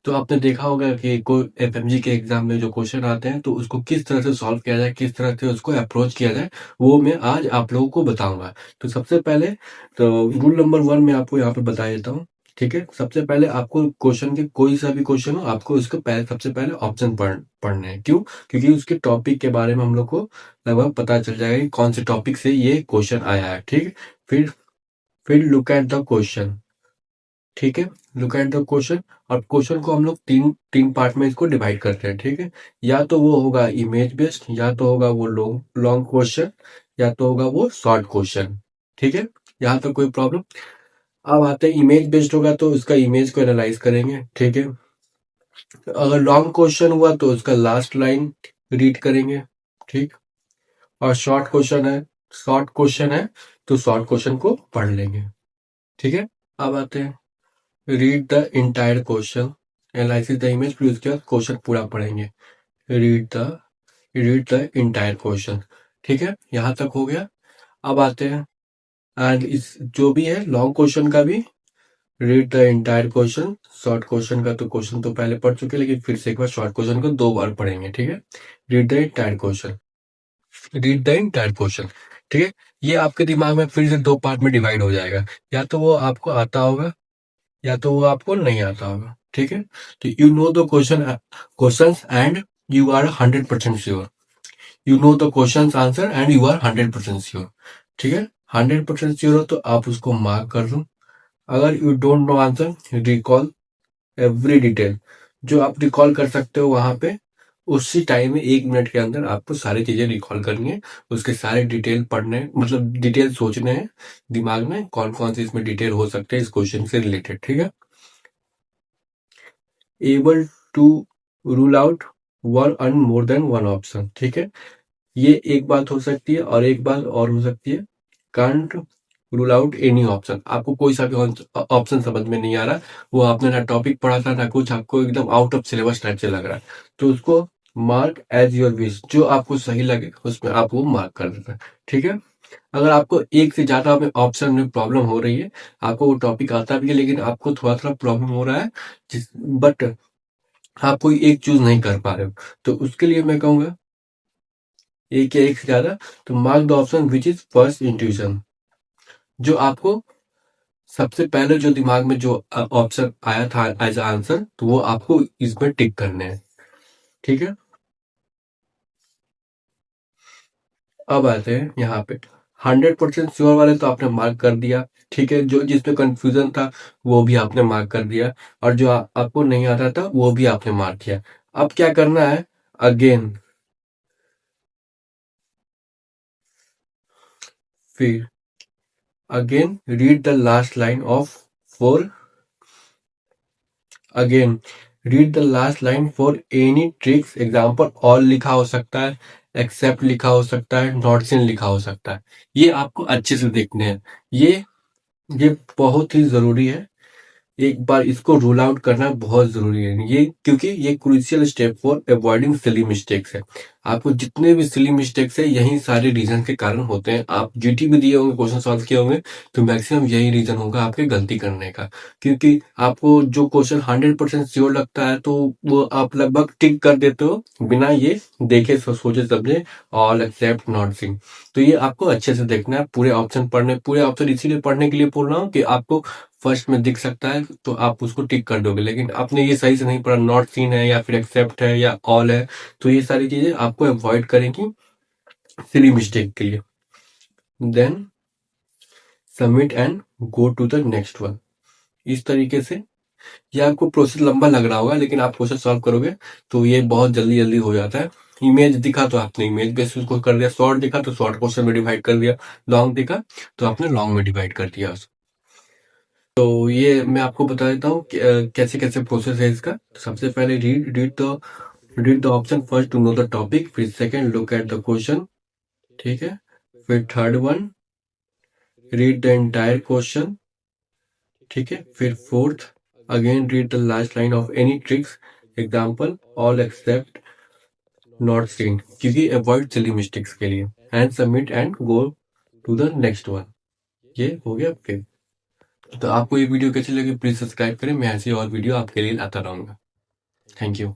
तो आपने देखा होगा कि कोई एफएमजी के एग्जाम में जो क्वेश्चन आते हैं तो उसको किस तरह से सॉल्व किया जाए, किस तरह से उसको अप्रोच किया जाए, वो मैं आज आप लोगों को बताऊंगा। तो सबसे पहले तो रूल नंबर 1 मैं आपको यहाँ पे बता देता हूँ। ठीक है, सबसे पहले आपको क्वेश्चन के कोई सा भी क्वेश्चन हो, आपको उसके पहले सबसे पहले ऑप्शन पढ़ने हैं। क्यों? क्योंकि उसके टॉपिक के बारे में हम लोग को लगभग पता चल जाएगा कि कौन से टॉपिक से ये क्वेश्चन आया है। ठीक है, फिर लुक एट द क्वेश्चन। ठीक है, लुक एट द क्वेश्चन। और क्वेश्चन को हम लोग तीन तीन पार्ट में इसको डिवाइड करते हैं। ठीक है, या तो वो होगा इमेज बेस्ड, या तो होगा वो लॉन्ग लॉन्ग क्वेश्चन, या तो होगा वो शॉर्ट क्वेश्चन। ठीक है, यहाँ तक कोई प्रॉब्लम? अब आते हैं इमेज बेस्ड होगा तो उसका इमेज को एनालाइज करेंगे। ठीक है, अगर लॉन्ग क्वेश्चन हुआ तो उसका लास्ट लाइन रीड करेंगे। ठीक, और शॉर्ट क्वेश्चन है तो शॉर्ट क्वेश्चन को पढ़ लेंगे। ठीक है, अब आते हैं read the entire question, analysis the image, फिर उसके बाद क्वेश्चन पूरा पढ़ेंगे। Read the read the entire question. ठीक है, यहाँ तक हो गया। अब आते हैं एंड इस जो भी है लॉन्ग क्वेश्चन का भी read the entire question, short question का तो क्वेश्चन तो पहले पढ़ चुके, लेकिन फिर से एक बार शॉर्ट क्वेश्चन को 2 बार पढ़ेंगे। ठीक है, read the entire question, read the entire question. ठीक है, ये आपके दिमाग में फिर से 2 पार्ट में डिवाइड हो जाएगा। या तो वो आपको आता होगा, या तो वो आपको नहीं आता होगा। ठीक है, तो you know the questions and you are 100% sure. You know the questions answer and you are 100% sure. ठीक है, 100% श्योर हो तो आप उसको मार्क कर दो। अगर you don't know answer, recall every detail. जो आप रिकॉल कर सकते हो वहां पे उसी टाइम में 1 मिनट के अंदर आपको सारी चीजें रिकॉल करनी है। उसके सारे डिटेल पढ़ने, मतलब डिटेल सोचने हैं दिमाग में, कौन कौन से इसमें डिटेल हो सकते हैं इस क्वेश्चन से रिलेटेड। ठीक है, able to rule out one and more than one option. ठीक है, ये एक बात हो सकती है, और एक बात और हो सकती है can't rule out any option. आपको कोई सा भी ऑप्शन समझ में नहीं आ रहा, वो आपने ना टॉपिक पढ़ा था ना कुछ, आपको एकदम आउट ऑफ सिलेबस टाइप से लग रहा है, तो उसको मार्क एज योर विश, जो आपको सही लगे उसमें आप वो मार्क कर देते हैं। ठीक है, अगर आपको एक से ज्यादा में ऑप्शन में प्रॉब्लम हो रही है, आपको वो टॉपिक आता भी है लेकिन आपको थोड़ा थोड़ा प्रॉब्लम हो रहा है, बट आप कोई एक चूज नहीं कर पा रहे हो, तो उसके लिए मैं कहूंगा एक या एक से ज्यादा, तो mark the option which is first intuition. जो आपको सबसे पहले जो दिमाग में जो ऑप्शन आया था एज आंसर, तो वो आपको इसमें टिक करने हैं। ठीक है, अब आते हैं यहाँ पे 100% श्योर वाले तो आपने मार्क कर दिया। ठीक है, जो जिसमें कंफ्यूजन था वो भी आपने मार्क कर दिया, और जो आपको नहीं आता था वो भी आपने मार्क किया। अब क्या करना है, अगेन फिर again read the last line of four again read the last line for any tricks. Example all लिखा हो सकता है, एक्सेप्ट लिखा हो सकता है, नॉट सीन लिखा हो सकता है। ये आपको अच्छे से देखने हैं। ये बहुत ही जरूरी है, एक बार इसको रूल आउट करना बहुत जरूरी है ये, क्योंकि ये crucial step for avoiding silly mistakes है। आपको जितने भी सिली मिस्टेक्स है यही सारे रीजन के कारण होते हैं। आप जीटी भी दिए होंगे, क्वेश्चन सॉल्व किए होंगे, तो मैक्सिमम यही रीजन होगा आपके गलती करने का। क्योंकि आपको जो क्वेश्चन 100% श्योर लगता है तो वो आप लगभग टिक कर देते हो बिना ये देखे, सोचे समझे, ऑल एक्सेप्ट नॉट सिंग। तो ये आपको अच्छे से देखना है, पूरे ऑप्शन इसीलिए पढ़ने के लिए बोल रहा हूँ कि आपको फर्स्ट में दिख सकता है तो आप उसको टिक कर दोगे, लेकिन आपने ये सही से नहीं पढ़ा, नॉट सीन है या फिर एक्सेप्ट है या ऑल है, तो ये सारी चीजें आपको अवॉइड करेंगी सिली मिस्टेक के लिए। Then submit and go to the next one. इस तरीके से ये आपको प्रोसेस लंबा लग रहा होगा, लेकिन आप प्रोसेस सॉल्व करोगे तो ये बहुत जल्दी जल्दी हो जाता है। इमेज दिखा तो आपने इमेज बेस उसको कर दिया, शॉर्ट दिखा तो शॉर्ट क्वेश्चन में डिवाइड कर दिया, लॉन्ग दिखा तो आपने लॉन्ग में डिवाइड कर दिया। तो ये मैं आपको बता देता हूँ कि, कैसे कैसे प्रोसेस है इसका। तो सबसे पहले read the option first to know the topic, फिर second look at the question. ठीक है, फिर third one read the entire question. ठीक है, फिर fourth again read the last line of any tricks, example all except not seen, क्योंकि avoid silly mistakes के लिए, and submit and go to the next one. ये हो गया फिर। तो आपको ये वीडियो कैसी लगी प्लीज सब्सक्राइब करें, मैं ऐसी और वीडियो आपके लिए लाता रहूंगा। Thank you.